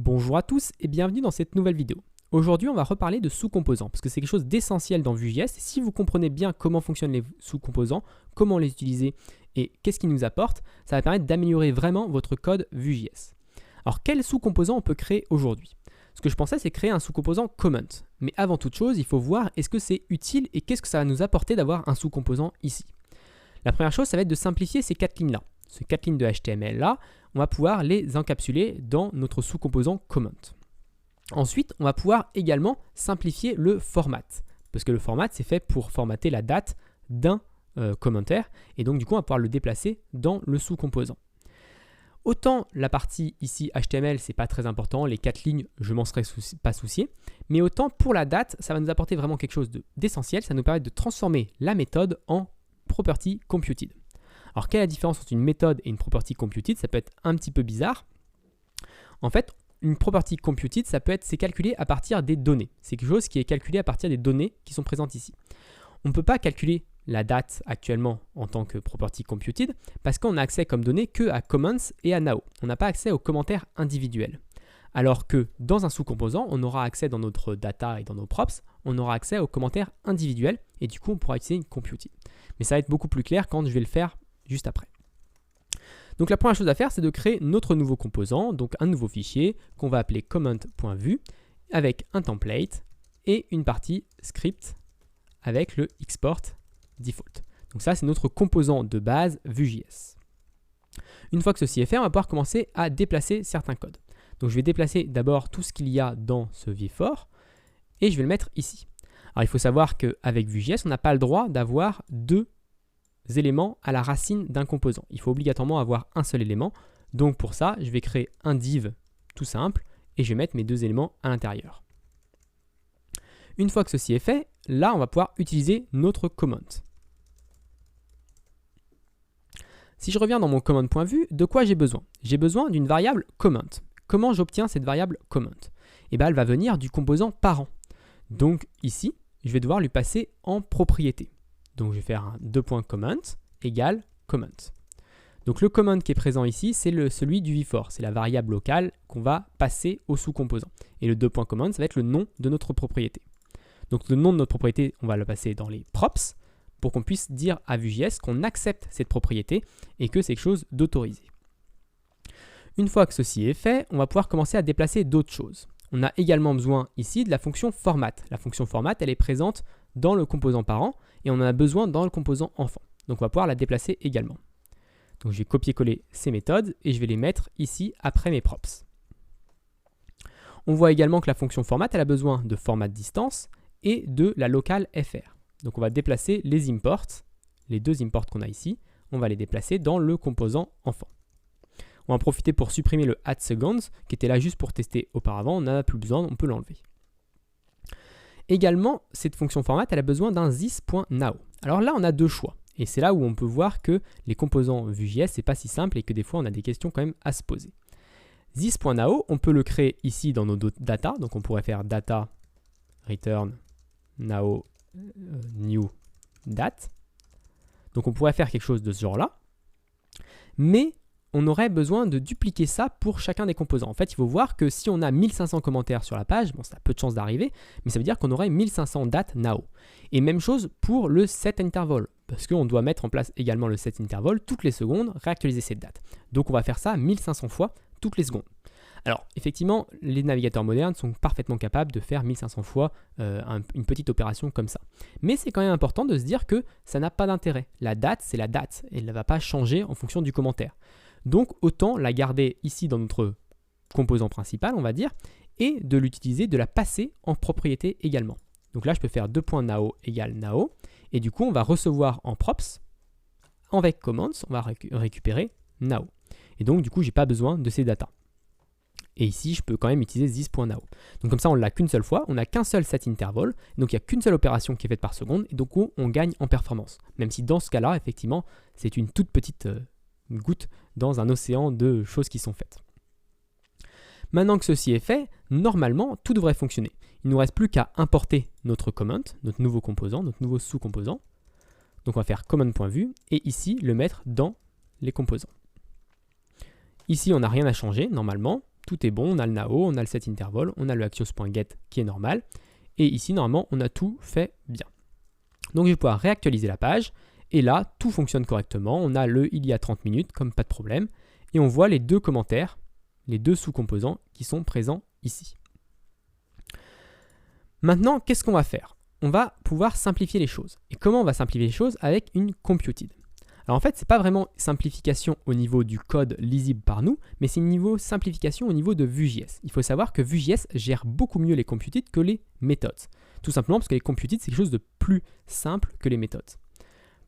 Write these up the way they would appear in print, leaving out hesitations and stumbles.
Bonjour à tous et bienvenue dans cette nouvelle vidéo. Aujourd'hui, on va reparler de sous-composants parce que c'est quelque chose d'essentiel dans Vue.js. Si vous comprenez bien comment fonctionnent les sous-composants, comment les utiliser et qu'est-ce qu'ils nous apportent, ça va permettre d'améliorer vraiment votre code Vue.js. Alors, quel sous-composant on peut créer aujourd'hui? Ce que je pensais, c'est créer un sous-composant comment. Mais avant toute chose, il faut voir est-ce que c'est utile et qu'est-ce que ça va nous apporter d'avoir un sous-composant ici. La première chose, ça va être de simplifier ces 4 lignes-là. Ces 4 lignes de HTML-là, on va pouvoir les encapsuler dans notre sous-composant comment. Ensuite, on va pouvoir également simplifier le format, parce que le format, c'est fait pour formater la date d'un commentaire, et donc du coup, on va pouvoir le déplacer dans le sous-composant. Autant la partie ici HTML, c'est pas très important, les 4 lignes, je m'en serais pas soucié, mais autant pour la date, ça va nous apporter vraiment quelque chose d'essentiel, ça nous permet de transformer la méthode en property computed. Alors, quelle est la différence entre une méthode et une property computed? Ça peut être un petit peu bizarre. En fait, une property computed, c'est calculé à partir des données. C'est quelque chose qui est calculé à partir des données qui sont présentes ici. On ne peut pas calculer la date actuellement en tant que property computed parce qu'on n'a accès comme données que à comments et à now. On n'a pas accès aux commentaires individuels. Alors que dans un sous-composant, on aura accès dans notre data et dans nos props, on aura accès aux commentaires individuels et du coup, on pourra utiliser une computed. Mais ça va être beaucoup plus clair quand je vais le faire juste après. Donc la première chose à faire, c'est de créer notre nouveau composant, donc un nouveau fichier qu'on va appeler comment.vue avec un template et une partie script avec le export default. Donc ça, c'est notre composant de base Vue.js. Une fois que ceci est fait, on va pouvoir commencer à déplacer certains codes. Donc je vais déplacer d'abord tout ce qu'il y a dans ce v-for et je vais le mettre ici. Alors il faut savoir qu'avec Vue.js, on n'a pas le droit d'avoir deux éléments à la racine d'un composant. Il faut obligatoirement avoir un seul élément. Donc pour ça, je vais créer un div tout simple et je vais mettre mes deux éléments à l'intérieur. Une fois que ceci est fait, là, on va pouvoir utiliser notre comment. Si je reviens dans mon comment.vue, de quoi j'ai besoin? J'ai besoin d'une variable comment. Comment j'obtiens cette variable comment? Eh bien, elle va venir du composant parent. Donc ici, je vais devoir lui passer en propriété. Donc, je vais faire un :comment égale comment. Donc, le comment qui est présent ici, c'est celui du v-for. C'est la variable locale qu'on va passer au sous-composant. Et le :comment, ça va être le nom de notre propriété. Donc, le nom de notre propriété, on va le passer dans les props pour qu'on puisse dire à Vue.js qu'on accepte cette propriété et que c'est quelque chose d'autorisé. Une fois que ceci est fait, on va pouvoir commencer à déplacer d'autres choses. On a également besoin ici de la fonction format. La fonction format, elle est présente dans le composant parent et on en a besoin dans le composant enfant. Donc on va pouvoir la déplacer également. Donc je vais copier-coller ces méthodes et je vais les mettre ici après mes props. On voit également que la fonction format, elle a besoin de format distance et de la locale fr. Donc on va déplacer les imports, les deux imports qu'on a ici, on va les déplacer dans le composant enfant. On va en profiter pour supprimer le @seconds qui était là juste pour tester auparavant, on n'en a plus besoin, on peut l'enlever. Également, cette fonction format, elle a besoin d'un this.now. Alors là, on a deux choix. Et c'est là où on peut voir que les composants Vue.js, c'est pas si simple et que des fois, on a des questions quand même à se poser. This.now, on peut le créer ici dans nos data. Donc, on pourrait faire data return now new date. Donc, on pourrait faire quelque chose de ce genre-là. Mais on aurait besoin de dupliquer ça pour chacun des composants. En fait, il faut voir que si on a 1500 commentaires sur la page, bon, ça a peu de chances d'arriver, mais ça veut dire qu'on aurait 1500 dates now. Et même chose pour le setInterval, parce qu'on doit mettre en place également le setInterval toutes les secondes, réactualiser cette date. Donc on va faire ça 1500 fois toutes les secondes. Alors, effectivement, les navigateurs modernes sont parfaitement capables de faire 1500 fois une petite opération comme ça. Mais c'est quand même important de se dire que ça n'a pas d'intérêt. La date, c'est la date, et elle ne va pas changer en fonction du commentaire. Donc, autant la garder ici dans notre composant principal, on va dire, et de l'utiliser, de la passer en propriété également. Donc là, je peux faire :now égale now, et du coup, on va recevoir en props, avec comments, on va récupérer now. Et donc, du coup, je n'ai pas besoin de ces datas. Et ici, je peux quand même utiliser this.now. Donc comme ça, on ne l'a qu'une seule fois, on n'a qu'un seul setInterval, donc il n'y a qu'une seule opération qui est faite par seconde, et donc on gagne en performance. Même si dans ce cas-là, effectivement, c'est une toute petite goutte dans un océan de choses qui sont faites. Maintenant que ceci est fait, normalement, tout devrait fonctionner. Il ne nous reste plus qu'à importer notre comment, notre nouveau composant, notre nouveau sous-composant. Donc on va faire comment.vue et ici, le mettre dans les composants. Ici, on n'a rien à changer normalement. tout est bon, on a le now, on a le setInterval, on a le axios.get qui est normal. Et ici, normalement, on a tout fait bien. Donc je vais pouvoir réactualiser la page. Et là, tout fonctionne correctement. On a le il y a 30 minutes, comme pas de problème. Et on voit les deux commentaires, les deux sous-composants qui sont présents ici. Maintenant, qu'est-ce qu'on va faire? On va pouvoir simplifier les choses. Et comment on va simplifier les choses? Avec une computed. Alors en fait, ce n'est pas vraiment simplification au niveau du code lisible par nous, mais c'est une simplification au niveau de Vue.js. Il faut savoir que Vue.js gère beaucoup mieux les computed que les méthodes. Tout simplement parce que les computed, c'est quelque chose de plus simple que les méthodes.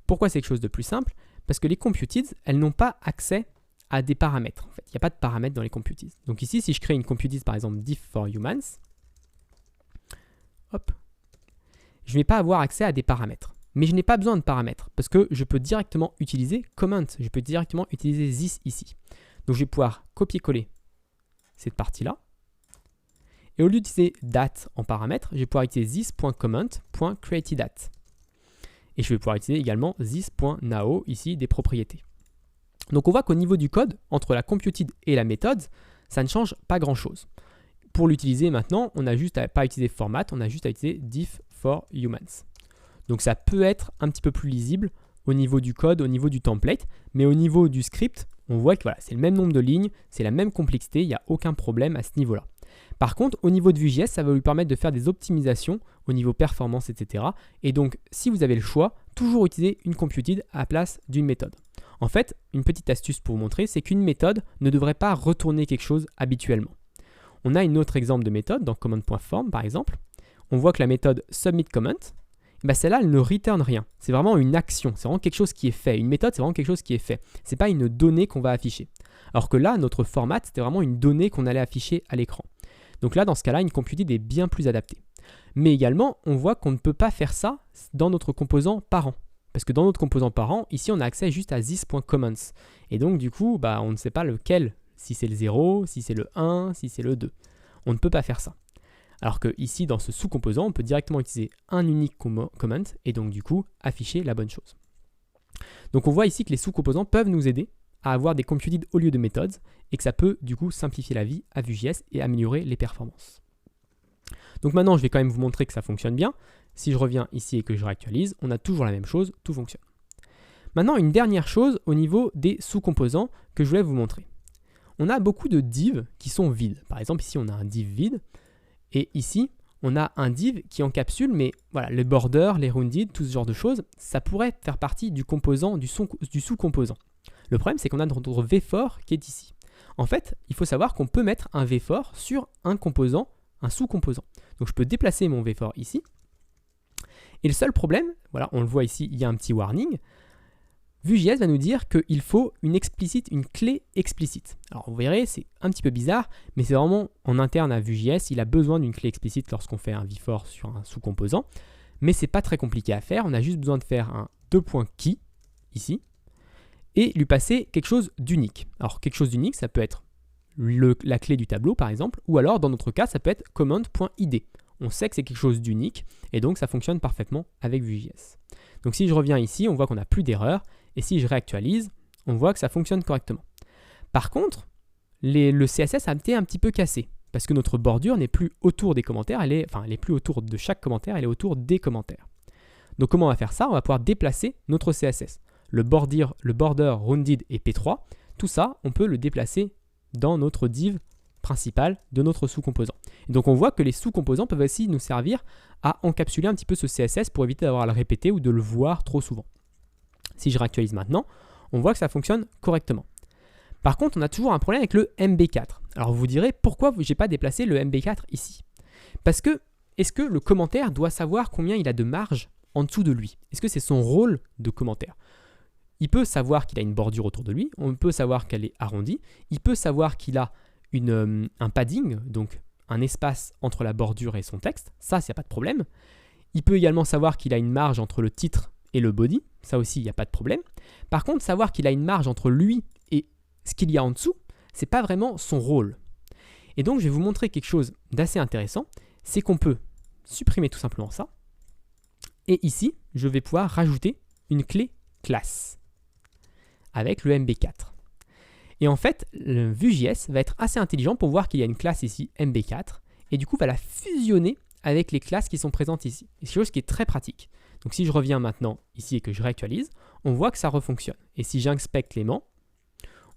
Pourquoi c'est quelque chose de plus simple? Parce que les computed, elles n'ont pas accès à des paramètres. En fait, il n'y a pas de paramètres dans les computed. Donc ici, si je crée une computed, par exemple diff for humans, hop, je ne vais pas avoir accès à des paramètres. Mais je n'ai pas besoin de paramètres parce que je peux directement utiliser comment, je peux directement utiliser this ici. Donc je vais pouvoir copier-coller cette partie-là. Et au lieu d'utiliser date en paramètre, je vais pouvoir utiliser this.comment.createDate. Et je vais pouvoir utiliser également this.now ici des propriétés. Donc on voit qu'au niveau du code, entre la computed et la méthode, ça ne change pas grand-chose. Pour l'utiliser maintenant, on n'a juste à pas utiliser format, on a juste à utiliser diff for humans. Donc ça peut être un petit peu plus lisible au niveau du code, au niveau du template, mais au niveau du script, on voit que voilà, c'est le même nombre de lignes, c'est la même complexité, il n'y a aucun problème à ce niveau-là. Par contre, au niveau de Vue.js, ça va lui permettre de faire des optimisations au niveau performance, etc. Et donc, si vous avez le choix, toujours utiliser une computed à la place d'une méthode. En fait, une petite astuce pour vous montrer, c'est qu'une méthode ne devrait pas retourner quelque chose habituellement. On a un autre exemple de méthode dans command.form par exemple. On voit que la méthode submitComment, celle-là, elle ne return rien. C'est vraiment une action, c'est vraiment quelque chose qui est fait. Une méthode, c'est vraiment quelque chose qui est fait. Ce n'est pas une donnée qu'on va afficher. Alors que là, notre format, c'était vraiment une donnée qu'on allait afficher à l'écran. Donc là, dans ce cas-là, une computed est bien plus adaptée. Mais également, on voit qu'on ne peut pas faire ça dans notre composant parent. Parce que dans notre composant parent, ici, on a accès juste à this.comments. Et donc, du coup, on ne sait pas lequel, si c'est le 0, si c'est le 1, si c'est le 2. On ne peut pas faire ça. Alors que ici, dans ce sous-composant, on peut directement utiliser un unique comment et donc du coup, afficher la bonne chose. Donc on voit ici que les sous-composants peuvent nous aider à avoir des computed au lieu de méthodes et que ça peut du coup simplifier la vie à Vue.js et améliorer les performances. Donc maintenant, je vais quand même vous montrer que ça fonctionne bien. Si je reviens ici et que je réactualise, on a toujours la même chose, tout fonctionne. Maintenant, une dernière chose au niveau des sous-composants que je voulais vous montrer. On a beaucoup de divs qui sont vides. Par exemple, ici, on a un div vide. Et ici, on a un div qui encapsule, mais voilà, les borders, les rounded, tout ce genre de choses, ça pourrait faire partie du composant, du sous-composant. Le problème, c'est qu'on a notre vFor qui est ici. En fait, il faut savoir qu'on peut mettre un vFor sur un composant, un sous-composant. Donc, je peux déplacer mon vFor ici. Et le seul problème, voilà, on le voit ici, il y a un petit warning. Vue.js va nous dire qu'il faut une clé explicite. Alors vous verrez, c'est un petit peu bizarre, mais c'est vraiment en interne à Vue.js, il a besoin d'une clé explicite lorsqu'on fait un vFor sur un sous-composant. Mais c'est pas très compliqué à faire, on a juste besoin de faire un .key ici et lui passer quelque chose d'unique. Alors quelque chose d'unique, ça peut être la clé du tableau par exemple, ou alors dans notre cas, ça peut être command.id. On sait que c'est quelque chose d'unique et donc ça fonctionne parfaitement avec Vue.js. Donc si je reviens ici, on voit qu'on n'a plus d'erreur. Et si je réactualise, on voit que ça fonctionne correctement. Par contre, le CSS a été un petit peu cassé parce que notre bordure n'est plus autour des commentaires, elle est plus autour de chaque commentaire, elle est autour des commentaires. Donc comment on va faire ça? On va pouvoir déplacer notre CSS. Le border rounded et P3, tout ça, on peut le déplacer dans notre div principal de notre sous-composant. Et donc on voit que les sous-composants peuvent aussi nous servir à encapsuler un petit peu ce CSS pour éviter d'avoir à le répéter ou de le voir trop souvent. Si je réactualise maintenant, on voit que ça fonctionne correctement. Par contre, on a toujours un problème avec le MB4. Alors vous vous direz, pourquoi je n'ai pas déplacé le MB4 ici? Parce que, est-ce que le commentaire doit savoir combien il a de marge en dessous de lui? Est-ce que c'est son rôle de commentaire? Il peut savoir qu'il a une bordure autour de lui, on peut savoir qu'elle est arrondie, il peut savoir qu'il a un padding, donc un espace entre la bordure et son texte, ça, il n'y a pas de problème. Il peut également savoir qu'il a une marge entre le titre et le body, ça aussi, il n'y a pas de problème. Par contre, savoir qu'il a une marge entre lui et ce qu'il y a en dessous, ce n'est pas vraiment son rôle. Et donc, je vais vous montrer quelque chose d'assez intéressant, c'est qu'on peut supprimer tout simplement ça. Et ici, je vais pouvoir rajouter une clé classe avec le MB4. Et en fait, le Vue.js va être assez intelligent pour voir qu'il y a une classe ici, MB4, et du coup va la fusionner avec les classes qui sont présentes ici. Et c'est quelque chose qui est très pratique. Donc si je reviens maintenant ici et que je réactualise, on voit que ça refonctionne. Et si j'inspecte l'élément,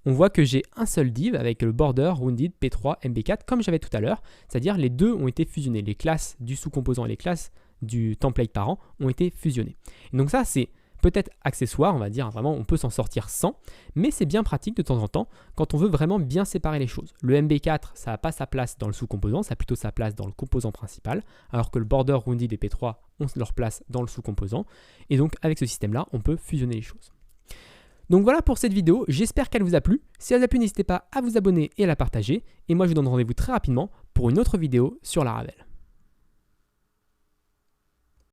on voit que j'ai un seul div avec le border rounded p3 mb4 comme j'avais tout à l'heure, c'est-à-dire les deux ont été fusionnés. Les classes du sous-composant et les classes du template parent ont été fusionnées. Et donc ça, c'est peut-être accessoire, on va dire, vraiment, on peut s'en sortir sans, mais c'est bien pratique de temps en temps quand on veut vraiment bien séparer les choses. Le MB4, ça n'a pas sa place dans le sous-composant, ça a plutôt sa place dans le composant principal, alors que le border rounded et P3 ont leur place dans le sous-composant. Et donc, avec ce système-là, on peut fusionner les choses. Donc voilà pour cette vidéo, j'espère qu'elle vous a plu. Si elle vous a plu, n'hésitez pas à vous abonner et à la partager. Et moi, je vous donne rendez-vous très rapidement pour une autre vidéo sur Laravel.